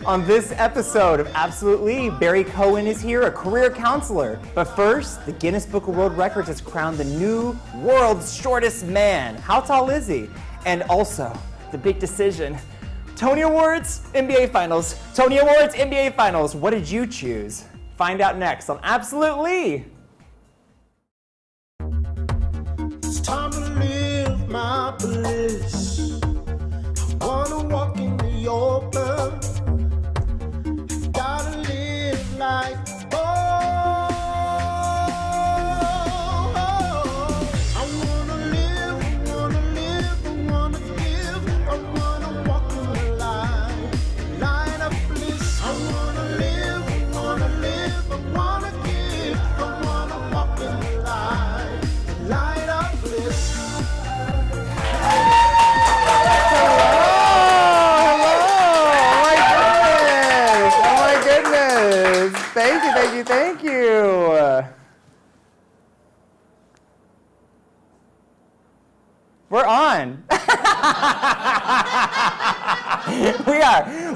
On this episode of Absolute Leigh, Barry Cohen is here, a career counselor. But first, the Guinness Book of World Records has crowned the new world's shortest man. How tall is he? And also, the big decision. Tony Awards, NBA Finals. Tony Awards, NBA Finals. What did you choose? Find out next on Absolute Leigh. It's time to live my bliss. I wanna walk into your blood. Gotta live life. Oh, I wanna live, I wanna live, I wanna give, I wanna walk in the light of bliss. I wanna live, I wanna live, I wanna give, I wanna walk in the light of bliss. Thank you. We're on.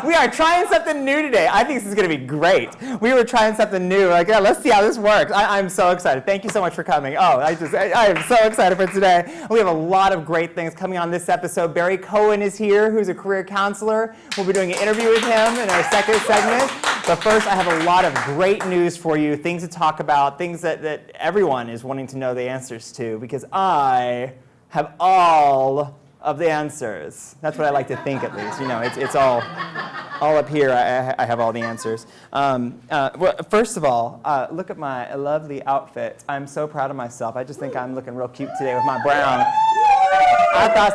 We are trying something new today. I think this is going to be great. We were trying something new. Like, yeah, let's see how this works. I'm so excited. Thank you so much for coming. Oh, I am so excited for today. We have a lot of great things coming on this episode. Barry Cohen is here, who's a career counselor. We'll be doing an interview with him in our second segment. But first, I have a lot of great news for you, things to talk about, things that everyone is wanting to know the answers to, because I have all of the answers. That's what I like to think, at least. You know, it's all up here. I have all the answers. Well, first of all, look at my lovely outfit. I'm so proud of myself. I just think I'm looking real cute today with my brown.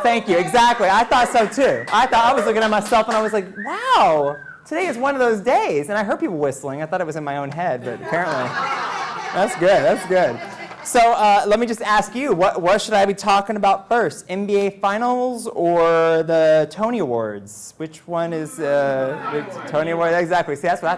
Thank you, exactly. I thought so too. I was looking at myself and I was like, wow, today is one of those days. And I heard people whistling. I thought it was in my own head, but apparently, that's good. So let me just ask you, what should I be talking about first? NBA Finals or the Tony Awards? Which one is Tony Awards? Exactly. See, that's what I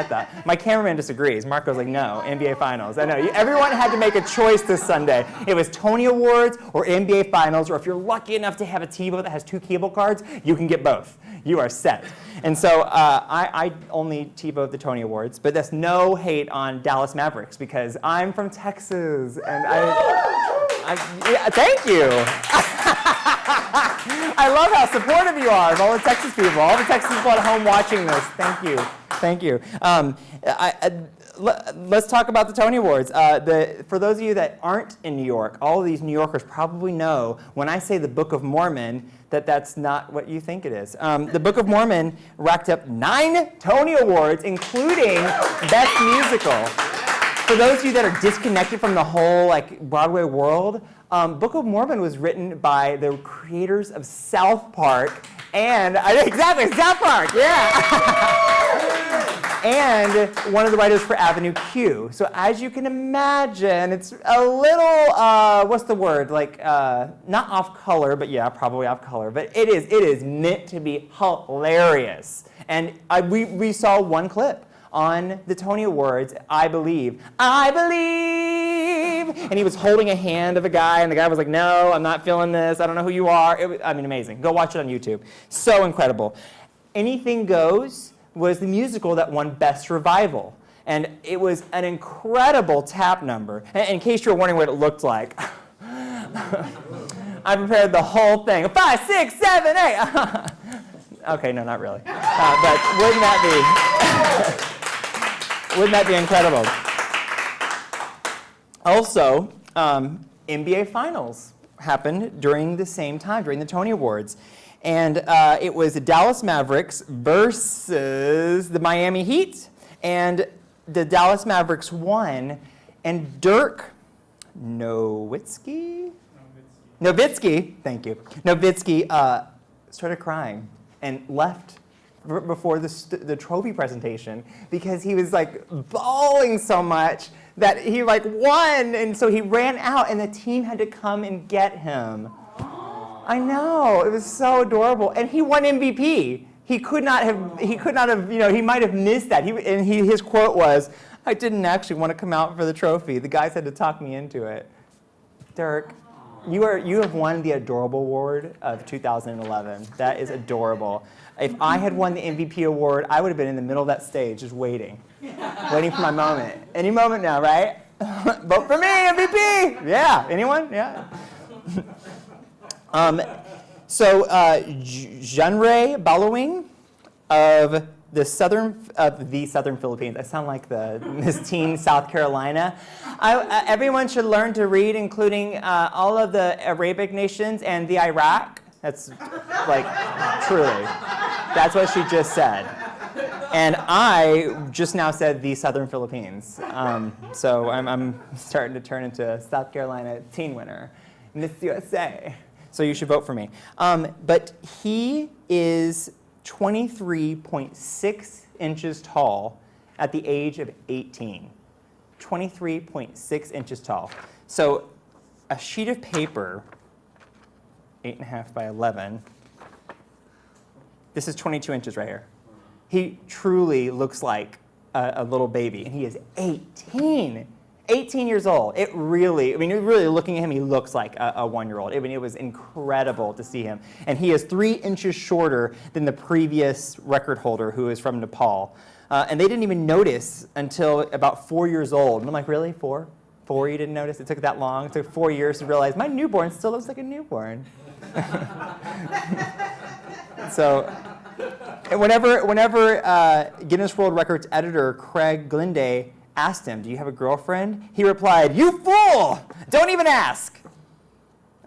thought. My cameraman disagrees. Marco's like, no, NBA Finals. I know. Everyone had to make a choice this Sunday. It was Tony Awards or NBA Finals, or if you're lucky enough to have a TiVo that has 2 cable cards, you can get both. You are set. And so I only TiVoed the Tony Awards, but that's no hate on Dallas Mavericks because I'm from Texas, and yeah, thank you. I love how supportive you are of all the Texas people, all the Texas people at home watching this. Thank you. Let's talk about the Tony Awards. For those of you that aren't in New York, all of these New Yorkers probably know when I say the Book of Mormon, that's not what you think it is. The Book of Mormon racked up 9 Tony Awards, including Best Musical. For those of you that are disconnected from the whole Broadway world, Book of Mormon was written by the creators of South Park, and exactly South Park, yeah. And one of the writers for Avenue Q. So as you can imagine, it's a little, what's the word? Not off color, but yeah, probably off color. But it is meant to be hilarious. And we saw one clip on the Tony Awards, I believe. And he was holding a hand of a guy, and the guy was like, no, I'm not feeling this. I don't know who you are. Amazing. Go watch it on YouTube. So incredible. Anything Goes was the musical that won Best Revival. And it was an incredible tap number. And in case you're wondering what it looked like, I prepared the whole thing. 5, 6, 7, 8. Okay, no, not really. But wouldn't that be incredible? Also, NBA Finals happened during the same time, during the Tony Awards. And it was the Dallas Mavericks versus the Miami Heat. And the Dallas Mavericks won. And Dirk Nowitzki, thank you. Nowitzki started crying and left before the trophy presentation because he was bawling so much that he won. And so he ran out and the team had to come and get him. I know, it was so adorable, and he won MVP. He could not have. He might have missed that. His quote was, "I didn't actually want to come out for the trophy. The guys had to talk me into it." Dirk, You have won the Adorable Award of 2011. That is adorable. If I had won the MVP award, I would have been in the middle of that stage just waiting for my moment. Any moment now, right? Vote for me, MVP! Yeah, anyone? Yeah. Genre Ballowing of the southern Philippines. I sound like the Miss Teen South Carolina. Everyone should learn to read, including all of the Arabic nations and the Iraq. That's like, truly. That's what she just said. And I just now said the Southern Philippines. So I'm starting to turn into a South Carolina teen winner, Miss USA. So you should vote for me. But he is 23.6 inches tall at the age of 18. 23.6 inches tall. So a sheet of paper, 8.5 by 11, this is 22 inches right here. He truly looks like a little baby, and he is 18. 18 years old. You're really looking at him, he looks like a one-year-old. It was incredible to see him. And he is 3 inches shorter than the previous record holder, who is from Nepal. And they didn't even notice until about 4 years old. And I'm like, really? 4? 4 you didn't notice? It took that long? It took 4 years to realize my newborn still looks like a newborn. So, and whenever Guinness World Records editor Craig Glenday asked him, "Do you have a girlfriend?" he replied, "You fool! Don't even ask."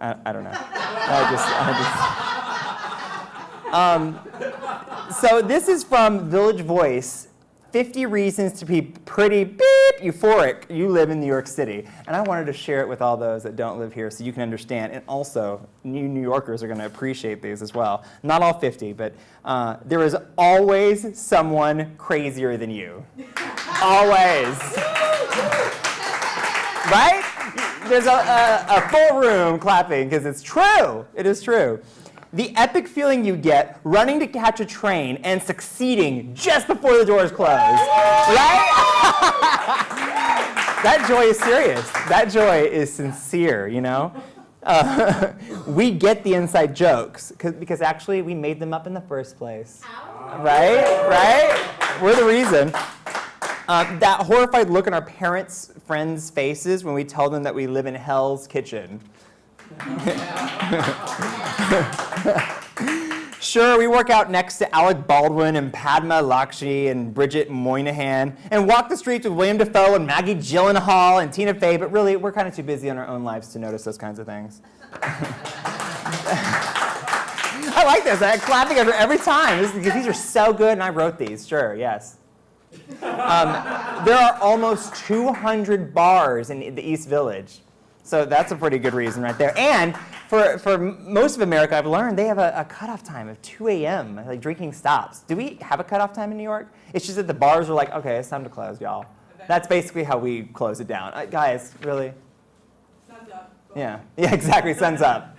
I don't know. So this is from Village Voice. 50 reasons to be pretty beep euphoric. You live in New York City. And I wanted to share it with all those that don't live here so you can understand. And also, New Yorkers are going to appreciate these as well. Not all 50, but there is always someone crazier than you. Always. Right? There's a full room clapping because it's true. It is true. The epic feeling you get running to catch a train and succeeding just before the doors close. Right? That joy is serious. That joy is sincere, you know? We get the inside jokes because actually we made them up in the first place. Right? We're the reason. That horrified look on our parents' friends' faces when we tell them that we live in Hell's Kitchen. Sure, we work out next to Alec Baldwin and Padma Lakshmi and Bridget Moynihan and walk the streets with William Dafoe and Maggie Gyllenhaal and Tina Fey, but really, we're kind of too busy in our own lives to notice those kinds of things. I like this. I'm clapping every time because these are so good, and I wrote these. Sure, yes. There are almost 200 bars in the East Village. So that's a pretty good reason right there. And for most of America, I've learned they have a cutoff time of 2 a.m., like drinking stops. Do we have a cutoff time in New York? It's just that the bars are like, okay, it's time to close, y'all. That's basically how we close it down. Guys, really? Sun's up. Yeah, exactly, sun's up.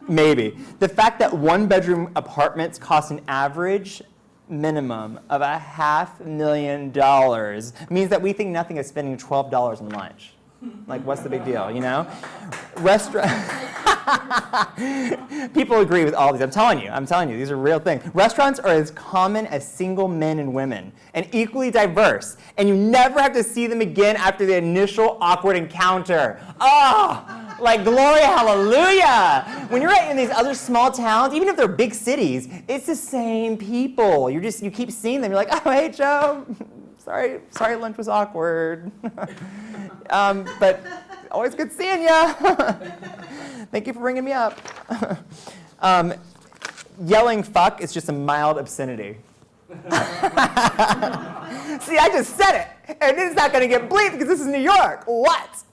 Maybe. The fact that one-bedroom apartments cost an average minimum of $500,000 means that we think nothing of spending $12 on lunch. Like, what's the big deal, you know? People agree with all these. I'm telling you, these are real things. Restaurants are as common as single men and women, and equally diverse. And you never have to see them again after the initial awkward encounter. Oh, like glory, hallelujah. When you're in these other small towns, even if they're big cities, it's the same people. You keep seeing them. You're like, oh, hey, Joe. Sorry, lunch was awkward. But always good seeing ya. Thank you for bringing me up. Yelling fuck is just a mild obscenity. See, I just said it, and it's not going to get bleeped because this is New York. What?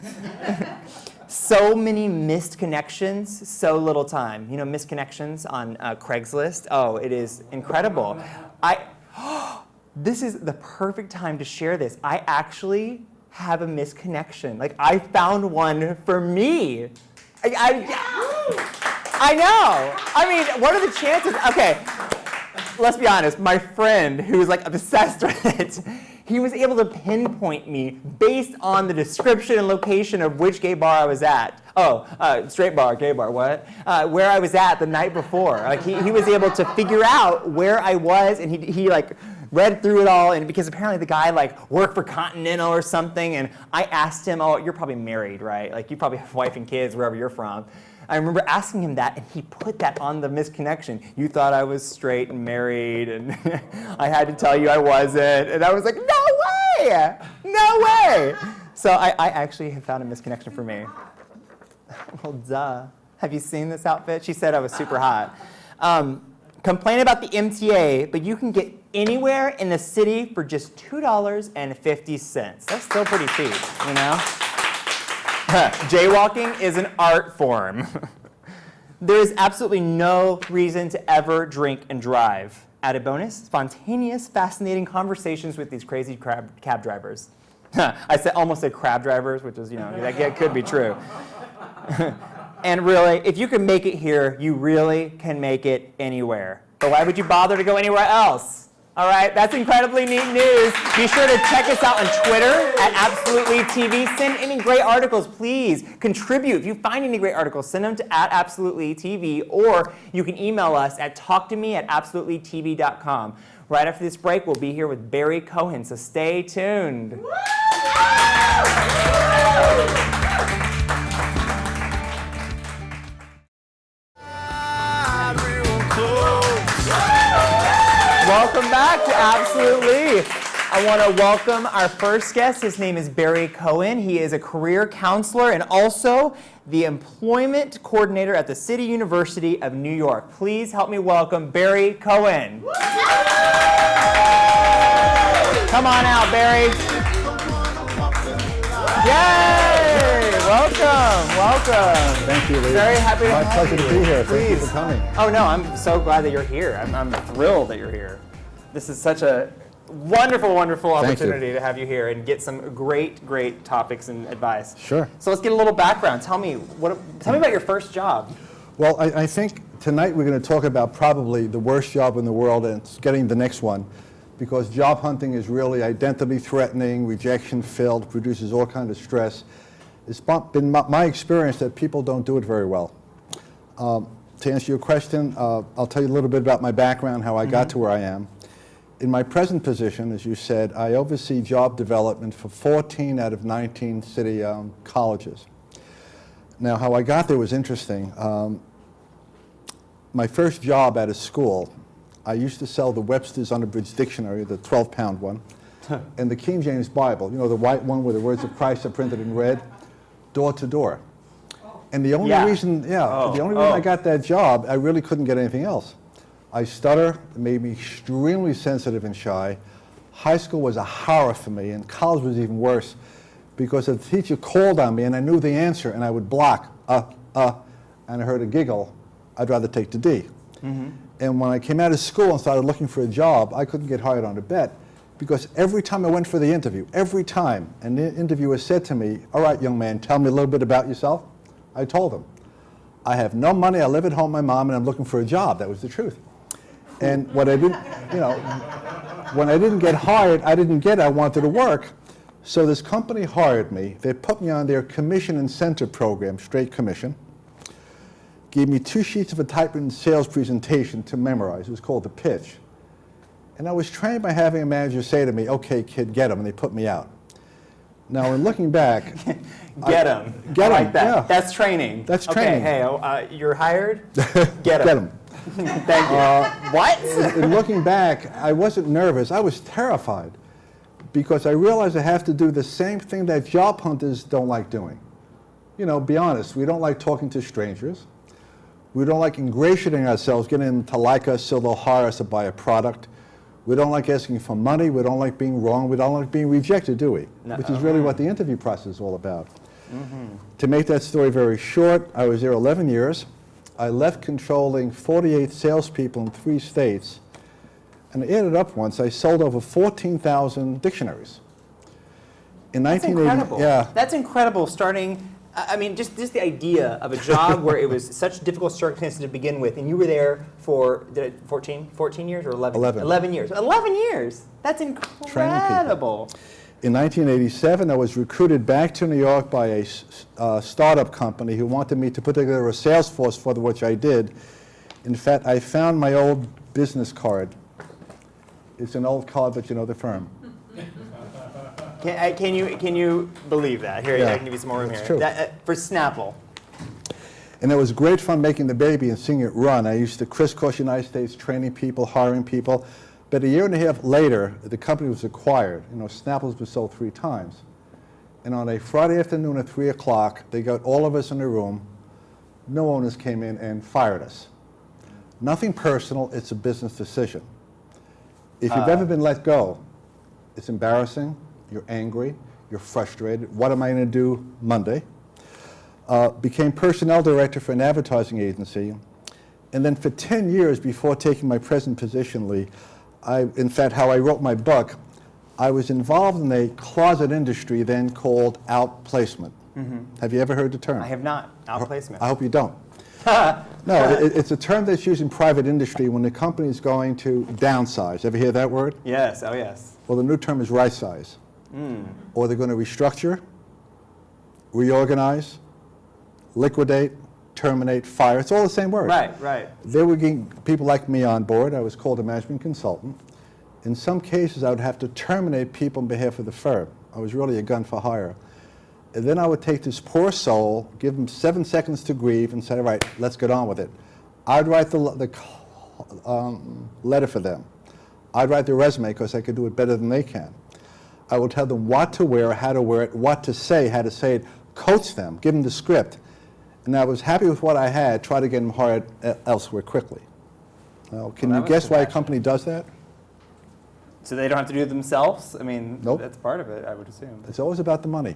So many missed connections, so little time. You know, missed connections on Craigslist. Oh, it is incredible. This is the perfect time to share this. I actually have a misconnection. Like, I found one for me. I know. I mean, what are the chances? Okay. let's be honest, my friend who was like obsessed with it, he was able to pinpoint me based on the description and location of which gay bar I was at. Oh, straight bar, gay bar, what? Where I was at the night before. Like he was able to figure out where I was, and he like read through it all, and because apparently the guy like worked for Continental or something, and I asked him, oh, you're probably married, right? Like you probably have a wife and kids wherever you're from. I remember asking him that, and he put that on the misconnection. You thought I was straight and married, and I had to tell you I wasn't. And I was like, no way! No way! So I actually have found a misconnection for me. Well, duh. Have you seen this outfit? She said I was super hot. Complain about the MTA, but you can get anywhere in the city for just $2.50. That's still pretty cheap, you know? Jaywalking is an art form. There is absolutely no reason to ever drink and drive. Added bonus, spontaneous, fascinating conversations with these crazy cab drivers. I almost said crab drivers, which is, you know, that could be true. And really, if you can make it here, you really can make it anywhere. But why would you bother to go anywhere else? All right, that's incredibly neat news. Be sure to check us out on Twitter at AbsolutelyTV. Send any great articles, please. Contribute. If you find any great articles, send them to @AbsolutelyTV, or you can email us at talktome@absolutelytv.com. Right after this break, we'll be here with Barry Cohen, so stay tuned. Welcome back to Absolutely. I want to welcome our first guest. His name is Barry Cohen. He is a career counselor and also the employment coordinator at the City University of New York. Please help me welcome Barry Cohen. Come on out, Barry. Yay! Welcome, welcome. Thank you, Leigh. Very happy to have you. My pleasure to be here. Thank you Please. for coming. Oh no, I'm so glad that you're here. I'm thrilled that you're here. This is such a wonderful, wonderful Thank you. opportunity to have you here and get some great, great topics and advice. Sure. So let's get a little background. Tell me about your first job. Well, I think tonight we're going to talk about probably the worst job in the world, and it's getting the next one, because job hunting is really identity threatening, rejection filled, produces all kinds of stress. It's been my experience that people don't do it very well. To answer your question, I'll tell you a little bit about my background, how I got to where I am. In my present position, as you said, I oversee job development for 14 out of 19 city colleges. Now, how I got there was interesting. My first job at a school, I used to sell the Webster's Unabridged Dictionary, the 12-pound one, and the King James Bible, you know, the white one where the words of Christ are printed in red, door to door. And the only reason, I got that job, I really couldn't get anything else. I stutter, it made me extremely sensitive and shy. High school was a horror for me, and college was even worse, because if the teacher called on me and I knew the answer and I would block, and I heard a giggle, I'd rather take the D. And when I came out of school and started looking for a job, I couldn't get hired on a bet, because every time I went for the interview, every time, and the interviewer said to me, all right, young man, tell me a little bit about yourself. I told him, I have no money, I live at home with my mom, and I'm looking for a job. That was the truth. And when I didn't, when I didn't get hired, I wanted to work. So this company hired me. They put me on their commission incentive program, straight commission. Gave me 2 sheets of a typewritten sales presentation to memorize. It was called the pitch. And I was trained by having a manager say to me, okay, kid, get them, and they put me out. Now, in looking back... Get them. Get I like them, that. yeah. That's training. That's training. Okay, hey, you're hired? Get them. Get them. Thank you. What? In looking back, I wasn't nervous. I was terrified, because I realized I have to do the same thing that job hunters don't like doing. You know, be honest, we don't like talking to strangers. We don't like ingratiating ourselves, getting them to like us so they'll hire us to buy a product. We don't like asking for money. We don't like being wrong. We don't like being rejected, do we? No. Which is really what the interview process is all about. To make that story very short, I was there 11 years. I left controlling 48 salespeople in 3 states. And I added up once, I sold over 14,000 dictionaries. In That's 1980, incredible. yeah. That's incredible, starting I mean, just the idea of a job where it was such difficult circumstances to begin with, and you were there for 14 years or 11? 11 years. 11 years. That's incredible. In 1987, I was recruited back to New York by a startup company who wanted me to put together a sales force, for which I did. In fact, I found my old business card. It's an old card, but you know the firm. Can you believe that? Here, Yeah, I can give you some more room it's here. true. For Snapple. And it was great fun making the baby and seeing it run. I used to crisscross the United States, training people, hiring people. But a year and a half later, the company was acquired. You know, Snapples was sold 3 times. And on a Friday afternoon at 3 o'clock, they got all of us in a room. No owners came in and fired us. Nothing personal, it's a business decision. If you've ever been let go, it's embarrassing, you're angry, you're frustrated. What am I going to do Monday? Became personnel director for an advertising agency. And then for 10 years before taking my present position, Leigh, in fact, how I wrote my book, I was involved in a closet industry then called outplacement. Have you ever heard the term? I have not. Outplacement. I hope you don't. No, it's a term that's used in private industry when the company is going to downsize. Ever hear that word? Yes. Oh, yes. Well, the new term is right size. Or they're going to restructure, reorganize, liquidate, terminate, fire. It's all the same word. Right. They were getting people like me on board. I was called a management consultant. In some cases, I would have to terminate people on behalf of the firm. I was really a gun for hire. And then I would take this poor soul, give them 7 seconds to grieve, and say, all right, let's get on with it. I'd write the letter for them. I'd write their resume because I could do it better than they can. I would tell them what to wear, how to wear it, what to say, how to say it, coach them, give them the script. And I was happy with what I had, try to get them hired elsewhere quickly. Now, can you guess why a company does that? So they don't have to do it themselves? I mean, Nope. That's part of it, I would assume. It's always about the money.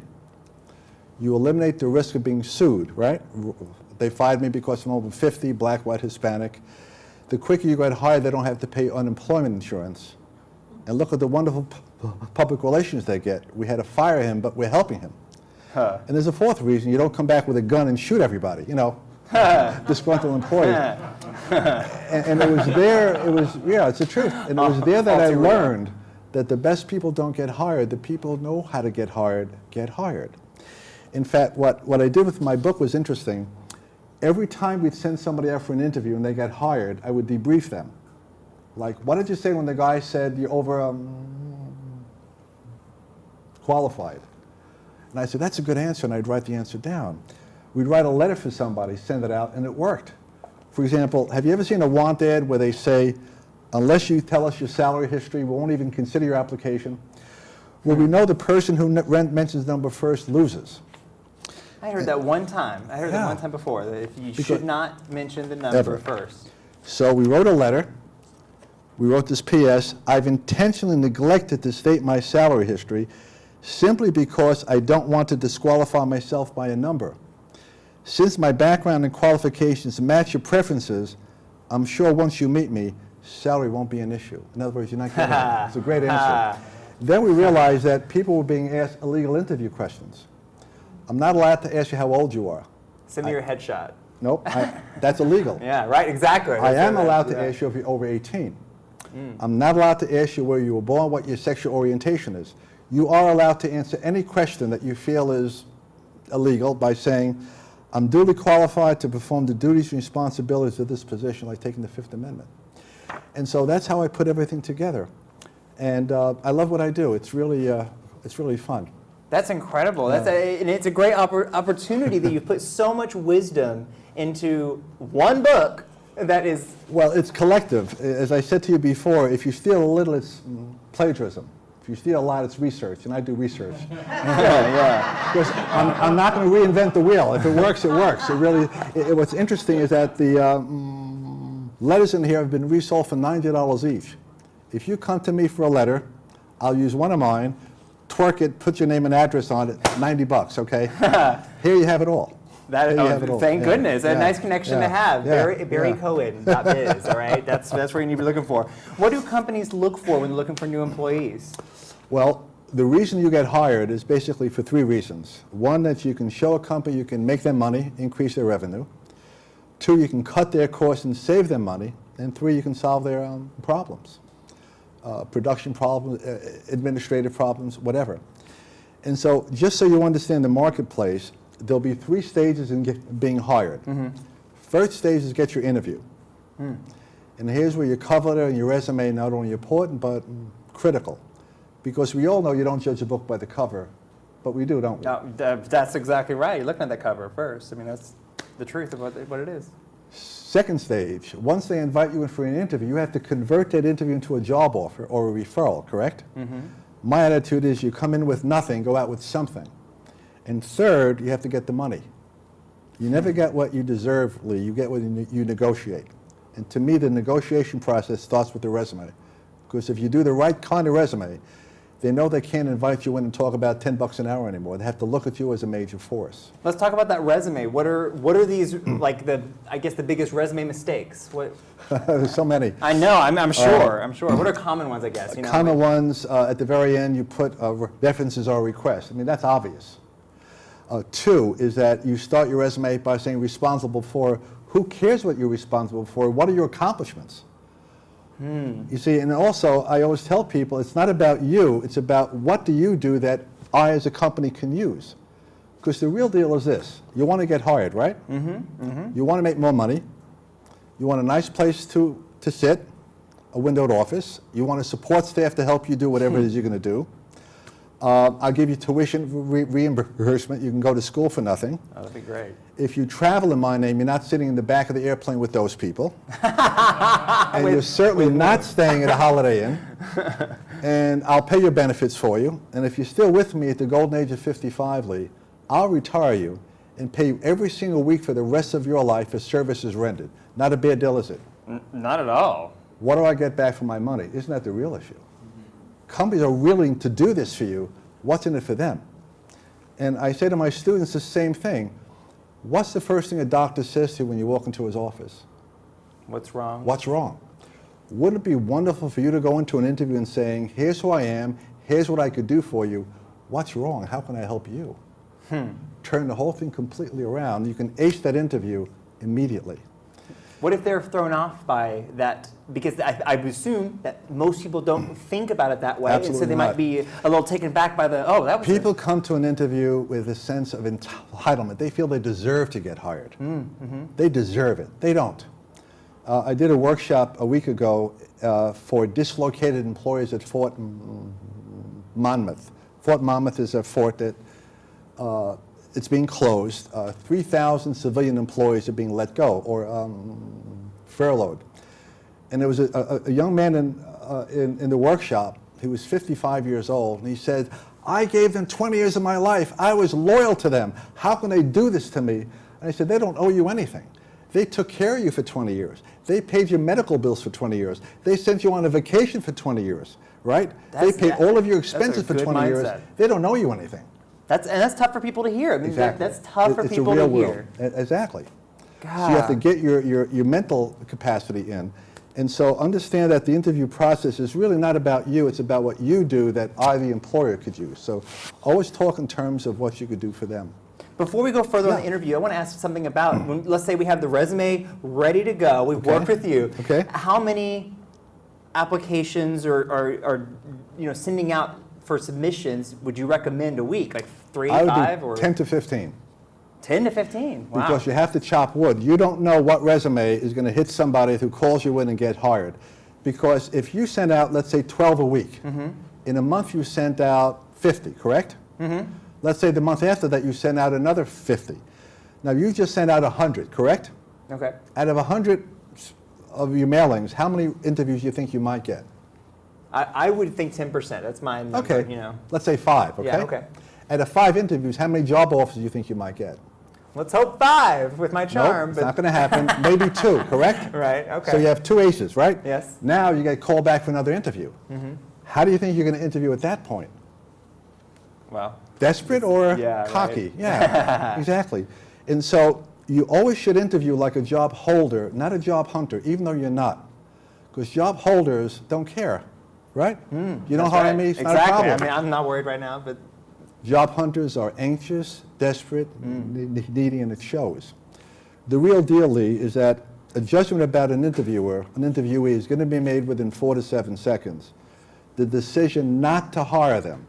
You eliminate the risk of being sued, right? They fired me because I'm over 50, black, white, Hispanic. The quicker you get hired, they don't have to pay unemployment insurance. And look at the wonderful public relations they get. We had to fire him, but we're helping him. And there's a fourth reason. You don't come back with a gun and shoot everybody, you know, disgruntled employees. And it was there, it's the truth. And it was there that I learned that the best people don't get hired. The people who know how to get hired, get hired. In fact, what I did with my book was interesting. Every time we'd send somebody out for an interview and they got hired, I would debrief them. Like, what did you say when the guy said you're over qualified? And I said, that's a good answer, and I'd write the answer down. We'd write a letter for somebody, send it out, and it worked. For example, have you ever seen a want ad where they say, unless you tell us your salary history, we won't even consider your application? Well, we know the person who mentions number first loses. I heard that one time. I heard that one time before, that if you should not mention the number first. So we wrote a letter. We wrote this PS. I've intentionally neglected to state my salary history simply because I don't want to disqualify myself by a number. Since my background and qualifications match your preferences, I'm sure once you meet me, salary won't be an issue. In other words, you're not getting it. It's a great answer. Then we realized that people were being asked illegal interview questions. I'm not allowed to ask you how old you are. Send me your headshot. Nope, that's illegal. Yeah, right, exactly. I am allowed to ask you if you're over 18. I'm not allowed to ask you where you were born, what your sexual orientation is. You are allowed to answer any question that you feel is illegal by saying, I'm duly qualified to perform the duties and responsibilities of this position, like taking the Fifth Amendment. And so that's how I put everything together. And I love what I do. It's really fun. That's incredible. And it's a great opportunity that you've put so much wisdom into one book that is... Well, it's collective. As I said to you before, if you steal a little, it's plagiarism. If you steal a lot, it's research, and I do research. Because I'm not going to reinvent the wheel. If it works, it works. What's interesting is that the letters in here have been resold for $90 each. If you come to me for a letter, I'll use one of mine, twerk it, put your name and address on it, $90, okay? Here you have it all. Thank goodness. A nice connection to have. BarryCohen.biz, all right? That's where you need to be looking for. What do companies look for when they're looking for new employees? Well, the reason you get hired is basically for three reasons. One, that you can show a company you can make them money, increase their revenue. Two, you can cut their costs and save them money. And three, you can solve their problems. Production problems, administrative problems, whatever. And so just so you understand the marketplace, there'll be three stages in being hired. First stage is get your interview. And here's where your cover letter and your resume are not only important, but critical. Because we all know you don't judge a book by the cover, but we do, don't we? No, that's exactly right. You're looking at the cover first. I mean, that's the truth of what it is. Second stage, once they invite you in for an interview, you have to convert that interview into a job offer or a referral, correct? My attitude is you come in with nothing, go out with something. And third, you have to get the money. You never get what you deserve, Leigh. You get what you negotiate. And to me, the negotiation process starts with the resume. Because if you do the right kind of resume, they know they can't invite you in and talk about $10 an hour anymore. They have to look at you as a major force. Let's talk about that resume. What are these, like, I guess the biggest resume mistakes? What? There's so many. I know, I'm sure. What are common ones, I guess? Common ones, at the very end, you put references or requests. I mean, that's obvious. Two is that you start your resume by saying responsible for. Who cares what you're responsible for? What are your accomplishments? You see, and also, I always tell people, it's not about you, it's about what do you do that I as a company can use. Because the real deal is this, you want to get hired, right? You want to make more money, you want a nice place to sit, a windowed office, you want a support staff to help you do whatever it is you're going to do. I'll give you tuition reimbursement, you can go to school for nothing. Oh, that'd be great. If you travel in my name, you're not sitting in the back of the airplane with those people. And you're certainly not staying at a Holiday Inn. And I'll pay your benefits for you. And if you're still with me at the golden age of 55, Leigh, I'll retire you and pay you every single week for the rest of your life as services rendered. Not a bad deal, is it? Not at all. What do I get back for my money? Isn't that the real issue? Companies are willing to do this for you. What's in it for them? And I say to my students the same thing. What's the first thing a doctor says to you when you walk into his office? What's wrong? What's wrong? Wouldn't it be wonderful for you to go into an interview and saying, here's who I am, here's what I could do for you, what's wrong, how can I help you? Turn the whole thing completely around. You can ace that interview immediately. What if they're thrown off by that? Because I would assume that most people don't think about it that way, Absolutely and so they not. might be a little taken back by the, oh, that was People come to an interview with a sense of entitlement. They feel they deserve to get hired. They deserve it. They don't. I did a workshop a week ago for dislocated employees at Fort Monmouth. Fort Monmouth is a fort that it's being closed. 3,000 civilian employees are being let go or furloughed. And there was a young man in the workshop. He was 55 years old, and he said, I gave them 20 years of my life. I was loyal to them. How can they do this to me? And I said, they don't owe you anything. They took care of you for 20 years. They paid your medical bills for 20 years. They sent you on a vacation for 20 years, right? They paid all of your expenses for 20 years. They don't owe you anything. That's tough for people to hear. I mean, Exactly. that's tough for It's people a real to hear. world. Exactly. God. So you have to get your mental capacity in. And so understand that the interview process is really not about you, it's about what you do that I, the employer, could use. So always talk in terms of what you could do for them. Before we go further on the interview, I want to ask something about, let's say we have the resume ready to go, we've worked with you. Okay. How many applications or sending out for submissions would you recommend a week? Like 3, I would 5, do or 10 to 15. 10 to 15? Wow. Because you have to chop wood. You don't know what resume is going to hit somebody who calls you in and get hired. Because if you send out, let's say, 12 a week, in a month you sent out 50, correct? Let's say the month after that you send out another 50. Now you just sent out 100, correct? Okay. Out of 100 of your mailings, how many interviews do you think you might get? I would think 10%. That's my number, Okay. Let's say 5, okay? Yeah, okay. Out of 5 interviews, how many job offers do you think you might get? Let's hope 5 with my charm. Nope, it's not going to happen. Maybe 2, correct? Right, okay. So you have 2 aces, right? Yes. Now you get called back for another interview. How do you think you're going to interview at that point? Well. Desperate or Yeah, cocky? right. Yeah, exactly. And so you always should interview like a job holder, not a job hunter, even though you're not. Because job holders don't care, right? You don't That's hire right. me, it's not a Exactly. problem. I mean, I'm not worried right now, but Job hunters are anxious, desperate, needy, and it shows. The real deal, Leigh, is that a judgment about an interviewee is going to be made within 4 to 7 seconds. The decision not to hire them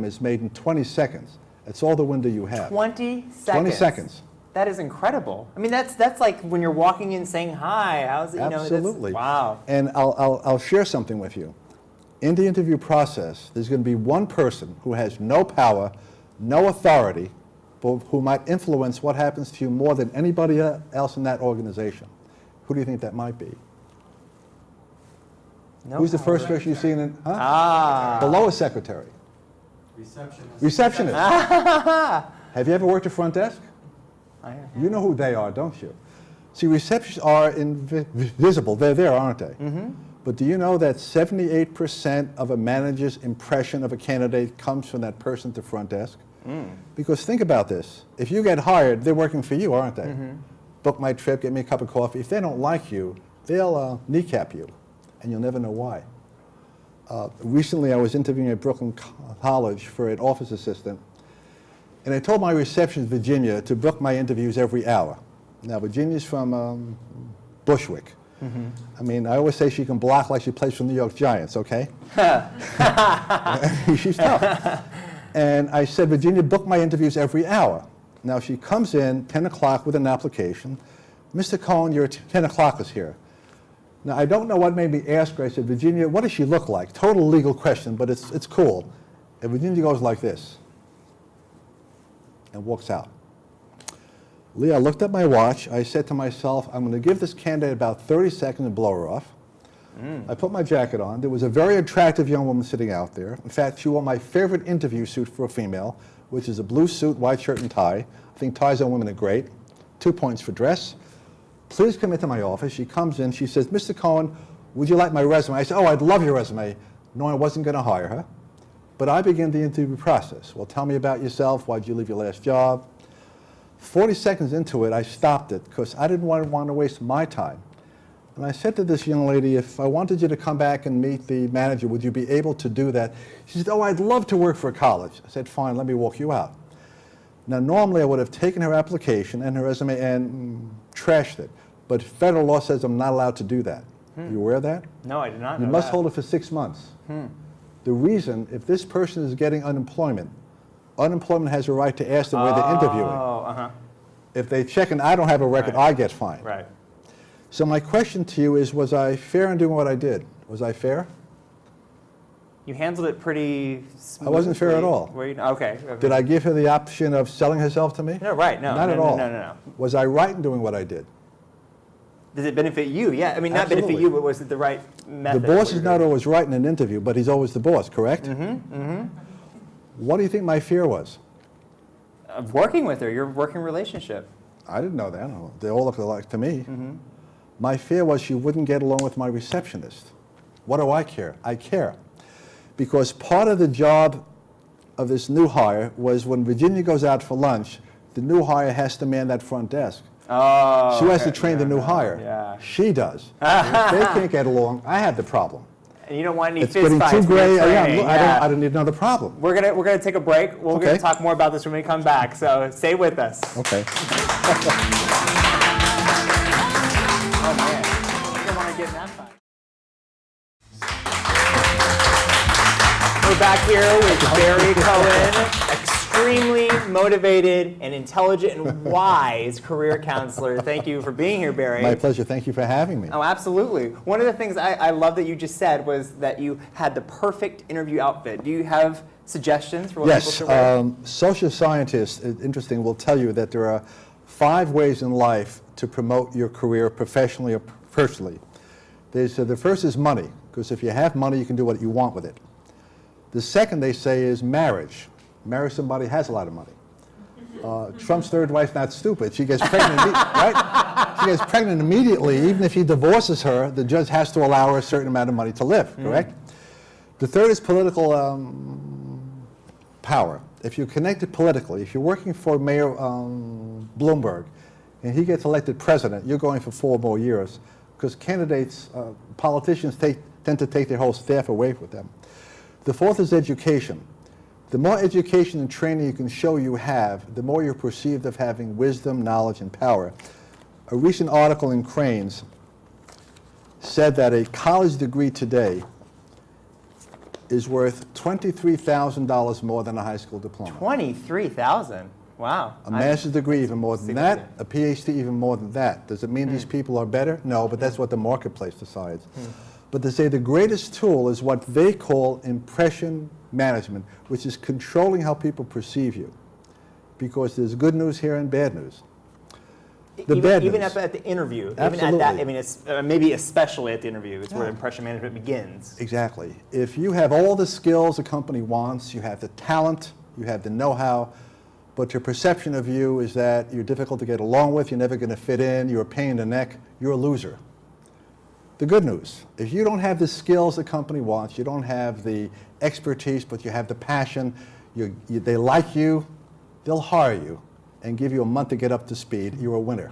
is made in 20 seconds. That's all the window you have. 20 seconds. 20 seconds. That is incredible. I mean, that's like when you're walking in saying hi. How's it? You know, that's- Absolutely. wow. And I'll share something with you. In the interview process, there's going to be one person who has no power, no authority, but who might influence what happens to you more than anybody else in that organization. Who do you think that might be? No Who's the power. first person you've seen in? Huh? Ah. Below a secretary. Receptionist. Receptionist. Have you ever worked a front desk? I am. You know who they are, don't you? See, receptionists are invisible. They're there, aren't they? But do you know that 78% of a manager's impression of a candidate comes from that person at the front desk? Because think about this. If you get hired, they're working for you, aren't they? Book my trip, get me a cup of coffee. If they don't like you, they'll kneecap you, and you'll never know why. Recently, I was interviewing at Brooklyn College for an office assistant, and I told my receptionist, Virginia, to book my interviews every hour. Now, Virginia's from Bushwick. I mean, I always say she can block like she plays for the New York Giants, okay? She's tough. And I said, Virginia, book my interviews every hour. Now, she comes in 10 o'clock with an application. Mr. Cohen, your 10 o'clock is here. Now, I don't know what made me ask her. I said, Virginia, what does she look like? Total legal question, but it's cool. And Virginia goes like this and walks out. Leigh, I looked at my watch. I said to myself, I'm going to give this candidate about 30 seconds and blow her off. I put my jacket on. There was a very attractive young woman sitting out there. In fact, she wore my favorite interview suit for a female, which is a blue suit, white shirt, and tie. I think ties on women are great. 2 points for dress. Please come into my office. She comes in. She says, Mr. Cohen, would you like my resume? I said, oh, I'd love your resume, knowing I wasn't going to hire her. But I began the interview process. Well, tell me about yourself. Why'd you leave your last job? 40 seconds into it, I stopped it because I didn't want to waste my time. And I said to this young lady, if I wanted you to come back and meet the manager, would you be able to do that? She said, oh, I'd love to work for a college. I said, fine, let me walk you out. Now, normally I would have taken her application and her resume and trashed it. But federal law says I'm not allowed to do that. You aware of that? No, I did not know You must that. hold it for 6 months. The reason, if this person is getting unemployment, unemployment has a right to ask them where they're interviewing. Oh, If they check and I don't have a record, Right. I get fined. right. So my question to you is, was I fair in doing what I did? Was I fair? You handled it pretty smoothly. I wasn't fair at all. Were you? Okay. Did I give her the option of selling herself to me? No, right. No. Not no, at no, all. No. Was I right in doing what I did? Does it benefit you? Yeah. I mean, not benefit Absolutely. you, but was it the right The method? boss is not always right in an interview, but he's always the boss, correct? What do you think my fear was? Of working with her, your working relationship. I didn't know that. They all look alike to me. My fear was she wouldn't get along with my receptionist. What do I care? I care. Because part of the job of this new hire was when Virginia goes out for lunch, the new hire has to man that front desk. Oh. She has to okay. train the new Yeah, hire. Yeah. She does. If they can't get along, I have the problem. And you don't want any It's fist getting fights. too when gray. you're Yeah, training. I don't need another problem. We're gonna take a break. We're Okay. gonna talk more about this when we come back. So stay with us. Okay. Oh man, you don't want to get in that fight. We're back here with Barry Cohen, extremely motivated and intelligent and wise career counselor. Thank you for being here, Barry. My pleasure. Thank you for having me. Oh, absolutely. One of the things I love that you just said was that you had the perfect interview outfit. Do you have suggestions for what people Yes, should wear? social scientists, interesting, will tell you that there are 5 ways in life to promote your career professionally or personally. The first is money, because if you have money, you can do what you want with it. The second, they say, is marriage. Marry somebody who has a lot of money. Trump's third wife's not stupid. She gets pregnant, right? She gets pregnant immediately. Even if he divorces her, the judge has to allow her a certain amount of money to live, correct? The third is political power. If you're connected politically, if you're working for Mayor Bloomberg and he gets elected president, you're going for 4 more years because candidates, politicians take tend to take their whole staff away with them. The fourth is education. The more education and training you can show you have, the more you're perceived of having wisdom, knowledge, and power. A recent article in Cranes said that a college degree today is worth $23,000 more than a high school diploma. 23,000. Wow. A master's degree even more than that, a PhD even more than that. Does it mean these people are better? No, but that's what the marketplace decides. But to say the greatest tool is what they call impression management, which is controlling how people perceive you. Because there's good news here and bad news. The bad even news. at the interview, Absolutely. even at that, I mean, it's, maybe especially at the interview, it's where impression management begins. Exactly. If you have all the skills a company wants, you have the talent, you have the know-how, but your perception of you is that you're difficult to get along with, you're never going to fit in, you're a pain in the neck, you're a loser. The good news, if you don't have the skills the company wants, you don't have the expertise, but you have the passion, they like you, they'll hire you and give you a month to get up to speed, you're a winner.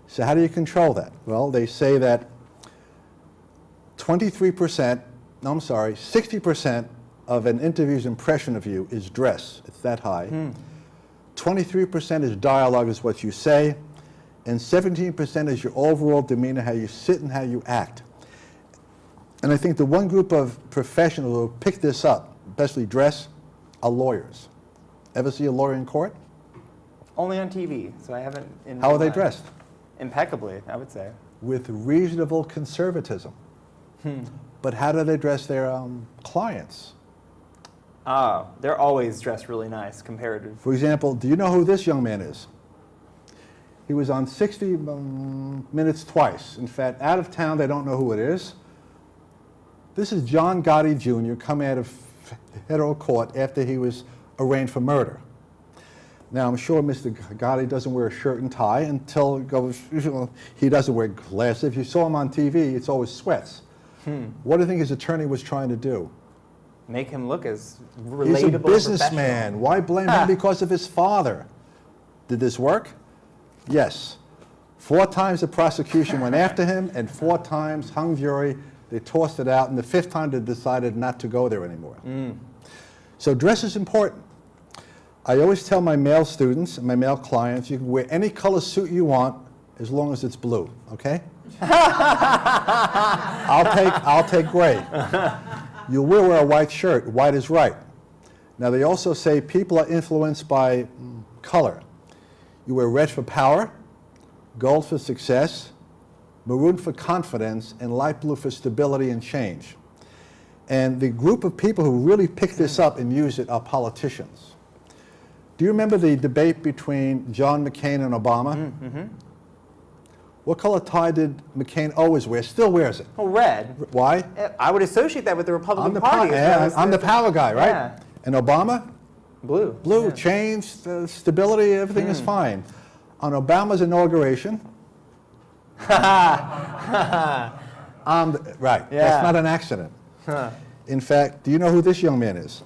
So how do you control that? Well, they say that 60% of an interview's impression of you is dress. It's that high. 23% is dialogue, is what you say, and 17% is your overall demeanor, how you sit and how you act. And I think the one group of professionals who pick this up, especially dress, are lawyers. Ever see a lawyer in court? Only on TV, so I haven't. How are they dressed? Impeccably, I would say. With reasonable conservatism. But how do they dress their clients? They're always dressed really nice compared to. For example, do you know who this young man is? He was on 60 Minutes twice. In fact, out of town, they don't know who it is. This is John Gotti Jr. coming out of federal court after he was arraigned for murder. Now, I'm sure Mr. Gotti doesn't wear a shirt and tie until it goes, he doesn't wear glasses. If you saw him on TV, it's always sweats. What do you think his attorney was trying to do? Make him look as relatable. He's a and businessman. Why blame him because of his father? Did this work? Yes. 4 times the prosecution went after him, and 4 times hung jury, they tossed it out, and the 5th time they decided not to go there anymore. So dress is important. I always tell my male students and my male clients, you can wear any color suit you want as long as it's blue, okay? I'll take gray. You will wear a white shirt. White is right. Now, they also say people are influenced by color. You wear red for power, gold for success, maroon for confidence, and light blue for stability and change. And the group of people who really pick this up and use it are politicians. Do you remember the debate between John McCain and Obama? What color tie did McCain always wear? Still wears it. Oh, red. Why? I would associate that with the Republican I'm the Party. I'm the power guy, right? Yeah. And Obama? Blue. Blue, Yeah. change, stability, everything is fine. On Obama's inauguration, right, that's not an accident. In fact, do you know who this young man is?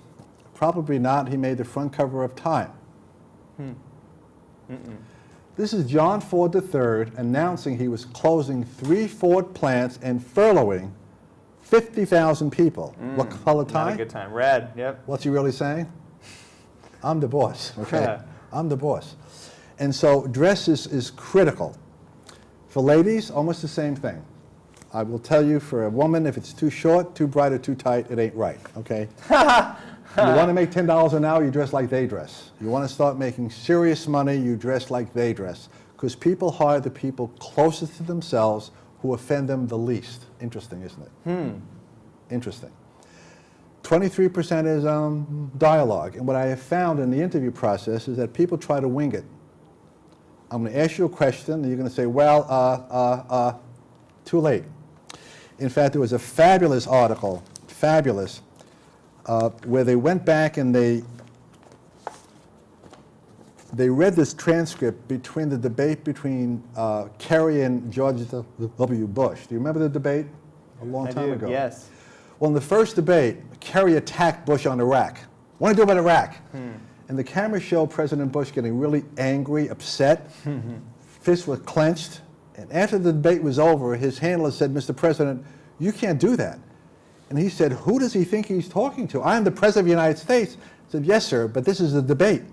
Probably not. He made the front cover of Time. This is John Ford III announcing he was closing 3 Ford plants and furloughing 50,000 people. What color tie? Not a good time. Red. Yep. What's he really saying? I'm the boss, okay? I'm the boss. And so dress is critical. For ladies, almost the same thing. I will tell you, for a woman, if it's too short, too bright, or too tight, it ain't right, okay? You want to make $10 an hour, you dress like they dress. You want to start making serious money, you dress like they dress. Because people hire the people closest to themselves who offend them the least. Interesting, isn't it? Interesting. 23% is dialogue. And what I have found in the interview process is that people try to wing it. I'm going to ask you a question, and you're going to say, well, too late. In fact, there was a fabulous article, where they went back and they read this transcript between the debate between Kerry and George W. Bush. Do you remember the debate a long time ago? Yes. Well, in the first debate, Kerry attacked Bush on Iraq. What do you do about Iraq? And the camera showed President Bush getting really angry, upset, fists were clenched. And after the debate was over, his handler said, Mr. President, you can't do that. And he said, who does he think he's talking to? I am the President of the United States. I said, yes, sir, but this is a debate.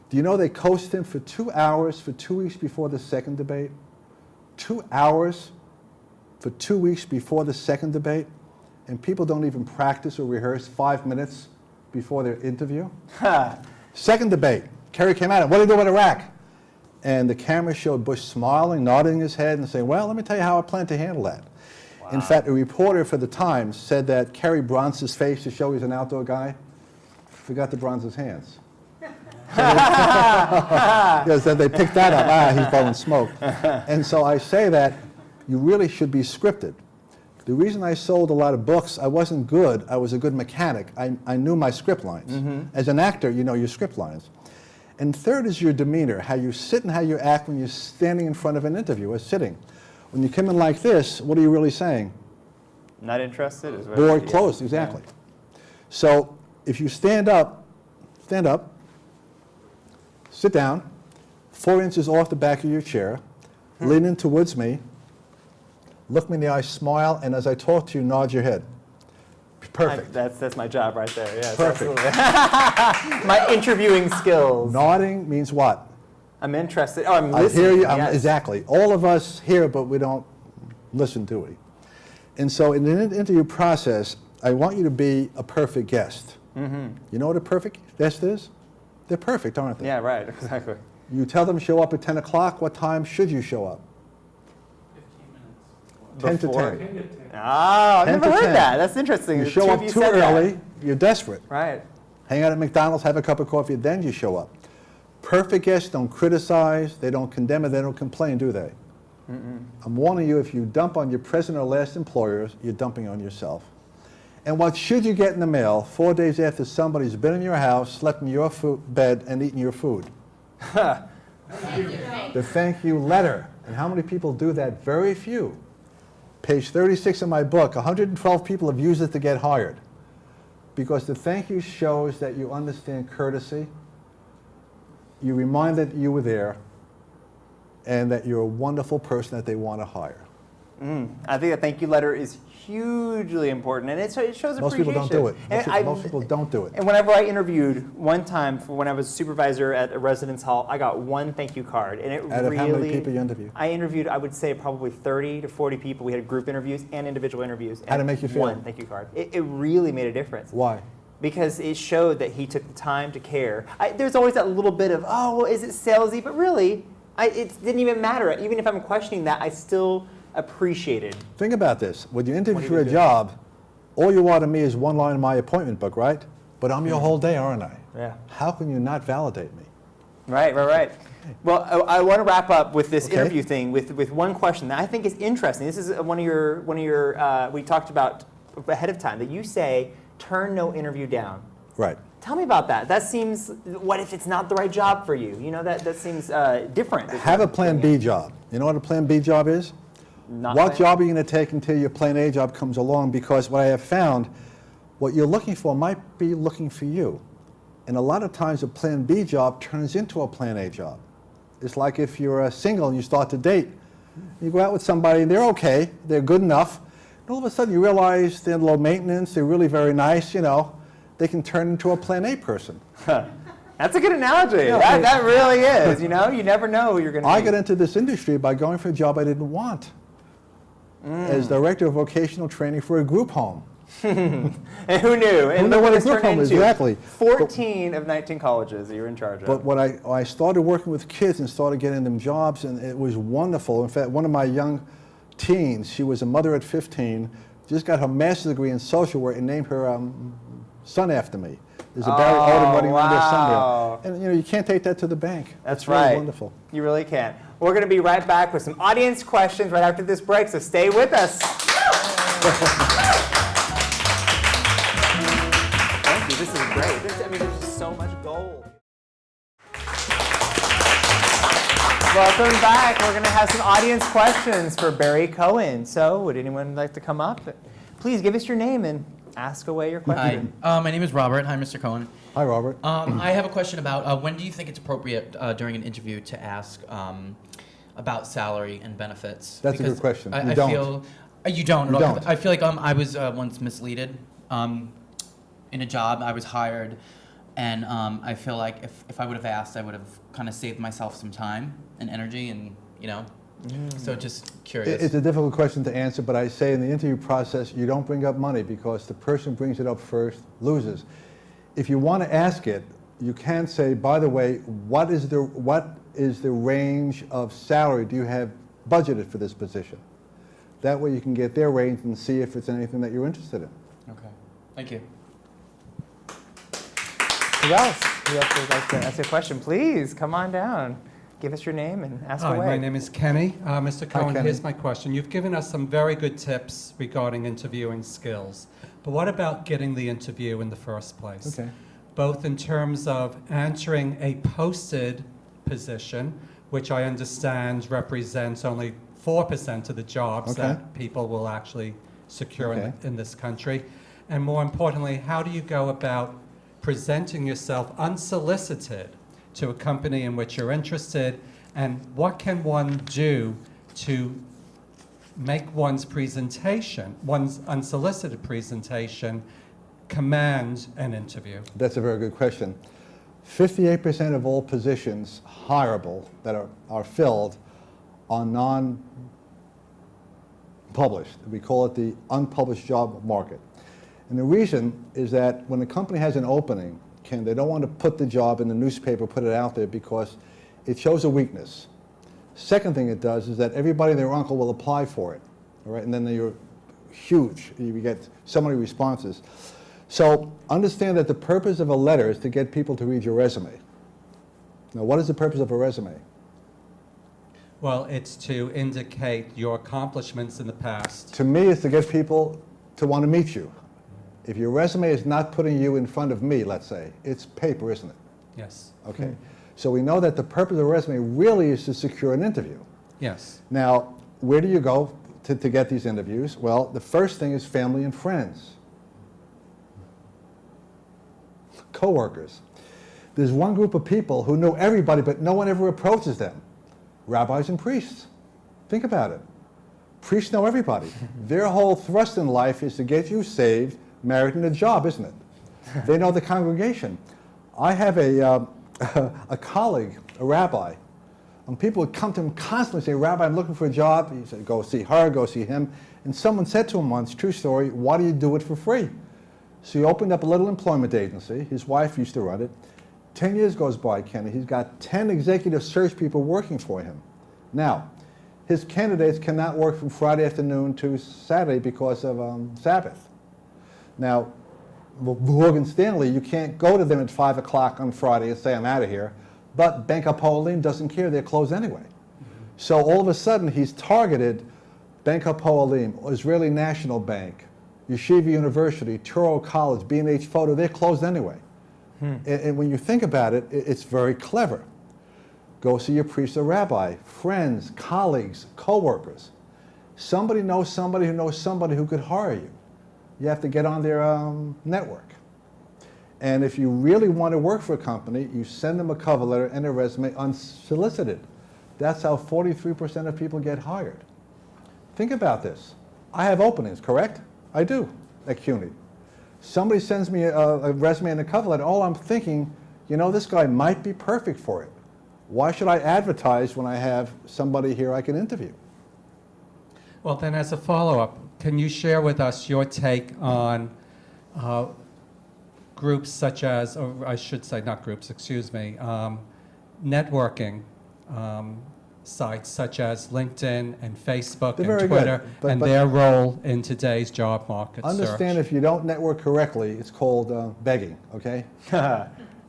Do you know they coached him for 2 hours for 2 weeks before the second debate? 2 hours for 2 weeks before the second debate? And people don't even practice or rehearse 5 minutes before their interview? Second debate, Kerry came out, what do you do with Iraq? And the camera showed Bush smiling, nodding his head, and saying, well, let me tell you how I plan to handle that. Wow. In fact, a reporter for the Times said that Kerry bronzed his face to show he's an outdoor guy. Forgot to bronze his hands. Because then they picked that up, he's blowing smoke. And so I say that you really should be scripted. The reason I sold a lot of books, I wasn't good, I was a good mechanic. I knew my script lines. As an actor, you know your script lines. And third is your demeanor, how you sit and how you act when you're standing in front of an interview or sitting. When you come in like this, what are you really saying? Not interested? Is what Bored, closed, exactly. Yeah. So if you stand up, sit down, 4 inches off the back of your chair, lean in towards me, look me in the eye, smile, and as I talk to you, nod your head. Perfect. That's my job right there. Yes, perfect. My interviewing skills. Nodding means what? I'm interested. Oh, I'm listening. I hear you. Yes. Exactly. All of us hear, but we don't listen, do we? And so in the interview process, I want you to be a perfect guest. You know what a perfect guest is? They're perfect, aren't they? Yeah, right. Exactly. You tell them show up at 10 o'clock. What time should you show up? 10 to 10. Oh, I've never heard that. That's interesting. You show up too early, you're desperate. Right. Hang out at McDonald's, have a cup of coffee, then you show up. Perfect guests don't criticize, they don't condemn, and they don't complain, do they? I'm warning you, if you dump on your present or last employers, you're dumping on yourself. And what should you get in the mail 4 days after somebody's been in your house, slept in your bed, and eaten your food? The thank you letter. And how many people do that? Very few. Page 36 of my book, 112 people have used it to get hired. Because the thank you shows that you understand courtesy, you remind that you were there, and that you're a wonderful person that they want to hire. I think a thank you letter is hugely important, and it shows appreciation. Most people don't do it. Most people don't do it. And whenever I interviewed, one time when I was a supervisor at a residence hall, I got one thank you card, and it Out of really. how many people you interviewed? I interviewed, I would say, probably 30 to 40 people. We had group interviews and individual interviews. How'd it make you feel? One thank you card. It really made a difference. Why? Because it showed that he took the time to care. There's always that little bit of, oh, well, is it salesy? But really, it didn't even matter. Even if I'm questioning that, I still appreciated. Think about this. When you interview for a job, all you want of me is one line in my appointment book, right? But I'm your whole day, aren't I? Yeah. How can you not validate me? Right. Well, I want to wrap up with this interview thing with one question that I think is interesting. This is one of your we talked about ahead of time, that you say, turn no interview down. Right. Tell me about that. That seems, what if it's not the right job for you? You know, that seems different. Have a plan B job. You know what a plan B job is? What job are you going to take until your plan A job comes along? Because what I have found, what you're looking for might be looking for you. And a lot of times a plan B job turns into a plan A job. It's like if you're single and you start to date. You go out with somebody and they're okay, they're good enough. And all of a sudden you realize they're low maintenance, they're really very nice, you know. They can turn into a plan A person. That's a good analogy. Yeah, that really is. You know, you never know who you're going to I got into this industry by going for a job I didn't want. As director of vocational training for a group home. And who knew? And Who knew what a group home is, exactly. 14 of 19 colleges that you're in charge of. But when I started working with kids and started getting them jobs, and it was wonderful. In fact, one of my young teens, she was a mother at 15, just got her master's degree in social work and named her son after me. There's a Barry Odom running around there somewhere. And you know, you can't take that to the bank. That's it's right. Really wonderful. You really can't. We're going to be right back with some audience questions right after this break, so stay with us. Thank you. This is great. There's just so much gold. Welcome back. We're going to have some audience questions for Barry Cohen. So, would anyone like to come up? Please give us your name and ask away your question. Hi, my name is Robert. Hi, Mr. Cohen. Hi, Robert. I have a question about when do you think it's appropriate during an interview to ask about salary and benefits? That's a good question. I feel You don't at You all. don't. I feel like I was once misleaded in a job. I was hired, and I feel like if I would have asked, I would have kind of saved myself some time and energy, and So just curious. It's a difficult question to answer, but I say in the interview process, you don't bring up money because the person who brings it up first loses. If you want to ask it, you can say, by the way, what is the range of salary do you have budgeted for this position? That way you can get their range and see if it's anything that you're interested in. Okay. Thank you. Who else? Who else would like to ask a question? Please, come on down. Give us your name and ask Hi, away. my name is Kenny. Mr. Cohen, Kenny. here's my question. You've given us some very good tips regarding interviewing skills, but what about getting the interview in the first place? Okay. Both in terms of answering a posted position, which I understand represents only 4% of the jobs Okay. that people will actually secure Okay. in this country, and more importantly, how do you go about presenting yourself unsolicited to a company in which you're interested, and what can one do to make one's presentation, one's unsolicited presentation, command an interview? That's a very good question. 58% of all positions hireable that are filled are non-published. We call it the unpublished job market. And the reason is that when a company has an opening, they don't want to put the job in the newspaper, put it out there because it shows a weakness. Second thing it does is that everybody and their uncle will apply for it, all right? And then you're huge. You get so many responses. So understand that the purpose of a letter is to get people to read your resume. Now, what is the purpose of a resume? Well, it's to indicate your accomplishments in the past. To me, it's to get people to want to meet you. If your resume is not putting you in front of me, let's say, it's paper, isn't it? Yes. Okay. So we know that the purpose of a resume really is to secure an interview. Yes. Now, where do you go to get these interviews? Well, the first thing is family and friends. Coworkers. There's one group of people who know everybody, but no one ever approaches them. Rabbis and priests. Think about it. Priests know everybody. Their whole thrust in life is to get you saved, married, and a job, isn't it? They know the congregation. I have a colleague, a rabbi, and people would come to him constantly and say, Rabbi, I'm looking for a job. He said, go see her, go see him. And someone said to him once, true story, why do you do it for free? So he opened up a little employment agency. His wife used to run it. 10 years goes by, Kenny. He's got 10 executive search people working for him. Now, his candidates cannot work from Friday afternoon to Saturday because of Sabbath. Now, Morgan Stanley, you can't go to them at 5 o'clock on Friday and say, I'm out of here. But Bank of Poland doesn't care. They're closed anyway. So all of a sudden, he's targeted Bank of Poland, Israeli National Bank, Yeshiva University, Touro College, B&H Photo. They're closed anyway. And when you think about it, it's very clever. Go see your priest or rabbi, friends, colleagues, coworkers. Somebody knows somebody who knows somebody who could hire you. You have to get on their network. And if you really want to work for a company, you send them a cover letter and a resume unsolicited. That's how 43% of people get hired. Think about this. I have openings, correct? I do at CUNY. Somebody sends me a resume and a cover letter. All I'm thinking, you know, this guy might be perfect for it. Why should I advertise when I have somebody here I can interview? Well, then as a follow-up, can you share with us your take on groups such as, or I should say not groups, excuse me, networking sites such as LinkedIn and Facebook They're and very Twitter good, but- and but- their role in today's job market Understand search? if you don't network correctly, it's called begging, okay?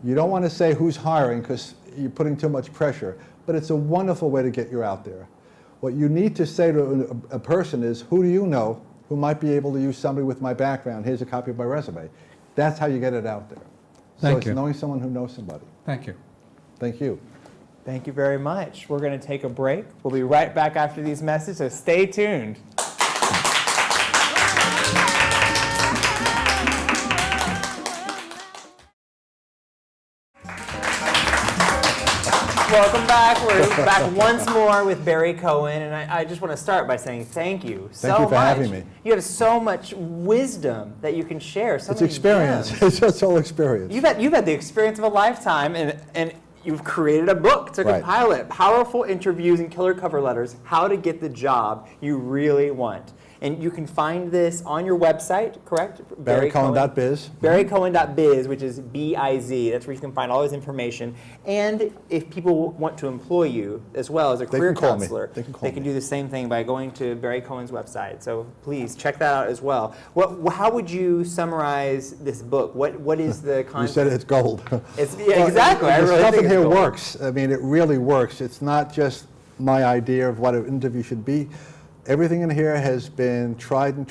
You don't want to say who's hiring because you're putting too much pressure, but it's a wonderful way to get you out there. What you need to say to a person is, who do you know who might be able to use somebody with my background? Here's a copy of my resume. That's how you get it out there. So Thank it's you. knowing someone who knows somebody. Thank you. Thank you. Thank you very much. We're going to take a break. We'll be right back after these messages, so stay tuned. Welcome back. We're back once more with Barry Cohen, and I just want to start by saying thank you so much. Thank you for having me. You have so much wisdom that you can share. So It's many experience. gems. It's just all experience. You've had the experience of a lifetime, and you've created a book to Right. compile it. Powerful interviews and killer cover letters, how to get the job you really want. And you can find this on your website, correct? BarryCohen.biz. BarryCohen.biz, which is B-I-Z. That's where you can find all this information. And if people want to employ you as well as a career can call me. counselor, They can call me. do the same thing by going to Barry Cohen's website. So please check that out as well. How would you summarize this book? What is the You content? said it's gold. Yeah, exactly. I The really stuff think in it's here gold. works. I mean, it really works. It's not just my idea of what an interview should be. Everything in here has been tried and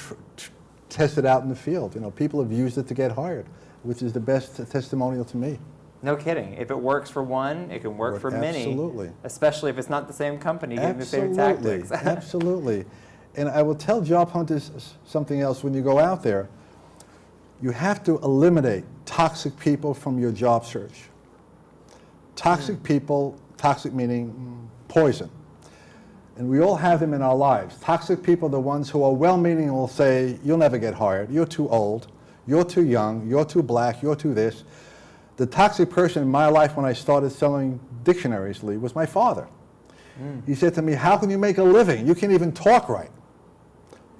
tested out in the field. You know, people have used it to get hired, which is the best testimonial to me. No kidding. If it works for one, it can work for many. Absolutely. Especially if it's not the same company giving the same Absolutely. tactics. Absolutely. And I will tell job hunters something else. When you go out there, you have to eliminate toxic people from your job search. Toxic people, toxic meaning poison. And we all have them in our lives. Toxic people are the ones who are well-meaning and will say, you'll never get hired, you're too old, you're too young, you're too black, you're too this. The toxic person in my life when I started selling dictionaries, Leigh, was my father. He said to me, how can you make a living? You can't even talk right.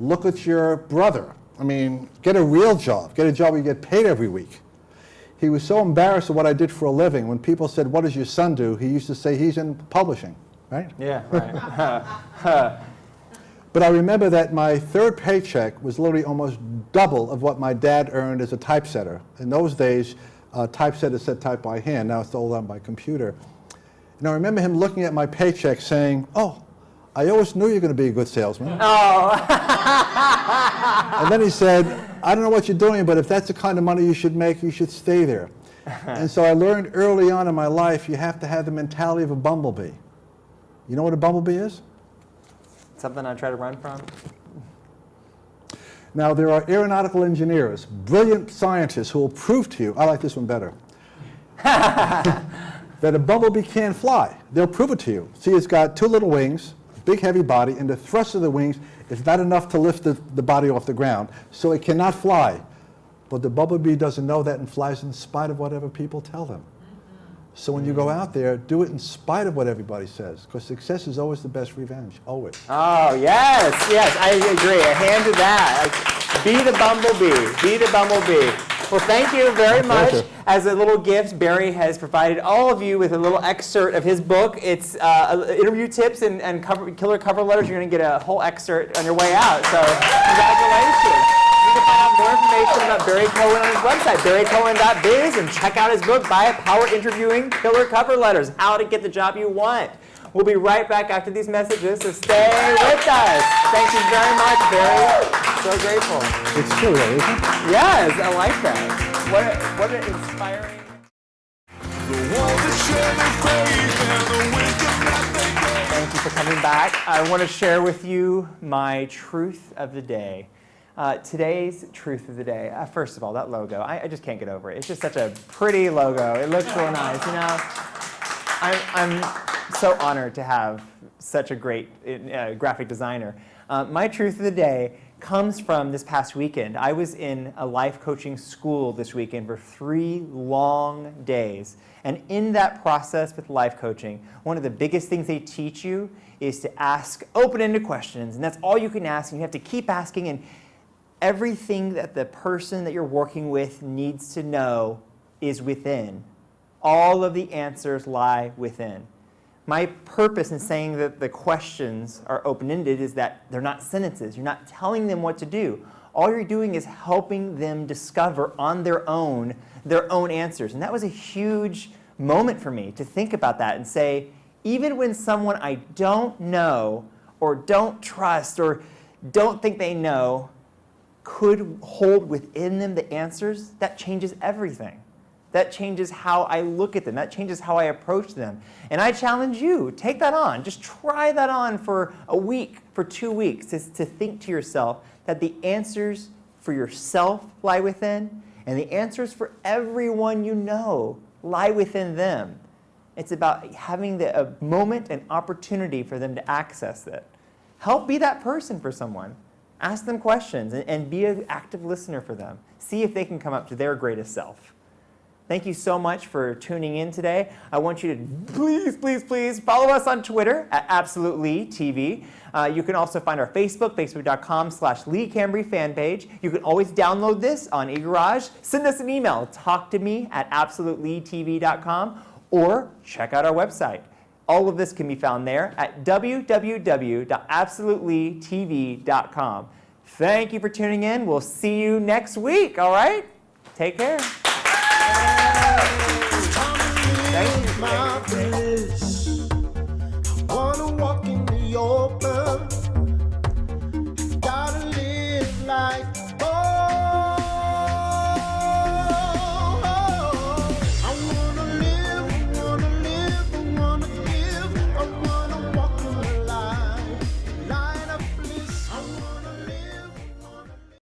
Look at your brother. I mean, get a real job. Get a job where you get paid every week. He was so embarrassed of what I did for a living. When people said, what does your son do? He used to say, he's in publishing. Right? Yeah, right. But I remember that my third paycheck was literally almost double of what my dad earned as a typesetter. In those days, typesetters said type by hand. Now it's all done by computer. And I remember him looking at my paycheck saying, oh, I always knew you were going to be a good salesman. Oh. And then he said, I don't know what you're doing, but if that's the kind of money you should make, you should stay there. And so I learned early on in my life, you have to have the mentality of a bumblebee. You know what a bumblebee is? Something I try to run from. Now, there are aeronautical engineers, brilliant scientists who will prove to you, I like this one better, that a bumblebee can't fly. They'll prove it to you. See, it's got two little wings, big heavy body, and the thrust of the wings is not enough to lift the body off the ground, so it cannot fly. But the bumblebee doesn't know that and flies in spite of whatever people tell them. So when you go out there, do it in spite of what everybody says, because success is always the best revenge, always. Oh, yes, I agree. A hand to that. Be the bumblebee. Be the bumblebee. Well, thank you very much. pleasure. As a little gift, Barry has provided all of you with a little excerpt of his book. It's interview tips and killer cover letters. You're going to get a whole excerpt on your way out. So congratulations. You can find out more information about Barry Cohen on his website, barrycohen.biz, and check out his book, Buy Power Interviewing Killer Cover Letters, How to Get the Job You Want. We'll be right back after these messages, so stay with us. Thank you very much, Barry. So grateful. It's true, isn't it? Yes, I like that. What an inspiring... Thank you for coming back. I want to share with you my truth of the day. Today's truth of the day. First of all, that logo, I just can't get over it. It's just such a pretty logo. It looks real nice, you know. I'm so honored to have such a great graphic designer. My truth of the day comes from this past weekend. I was in a life coaching school this weekend for 3 long days. And in that process with life coaching, one of the biggest things they teach you is to ask open-ended questions. And that's all you can ask, and you have to keep asking. And everything that the person that you're working with needs to know is within. All of the answers lie within. My purpose in saying that the questions are open-ended is that they're not sentences. You're not telling them what to do. All you're doing is helping them discover on their own answers. And that was a huge moment for me to think about that and say, even when someone I don't know or don't trust or don't think they know could hold within them the answers, that changes everything. That changes how I look at them. That changes how I approach them. And I challenge you, take that on. Just try that on for a week, for 2 weeks, to think to yourself that the answers for yourself lie within, and the answers for everyone you know lie within them. It's about having a moment and opportunity for them to access it. Help be that person for someone. Ask them questions and be an active listener for them. See if they can come up to their greatest self. Thank you so much for tuning in today. I want you to please, please, please follow us on Twitter at AbsoluteLeighTV. You can also find our Facebook, facebook.com/Leigh Cambry fan page. You can always download this on eGarage. Send us an email, talktome@absoluteleighTV.com, or check out our website. All of this can be found there at www.absoluteleighTV.com. Thank you for tuning in. We'll see you next week, all right? Take care. My bliss.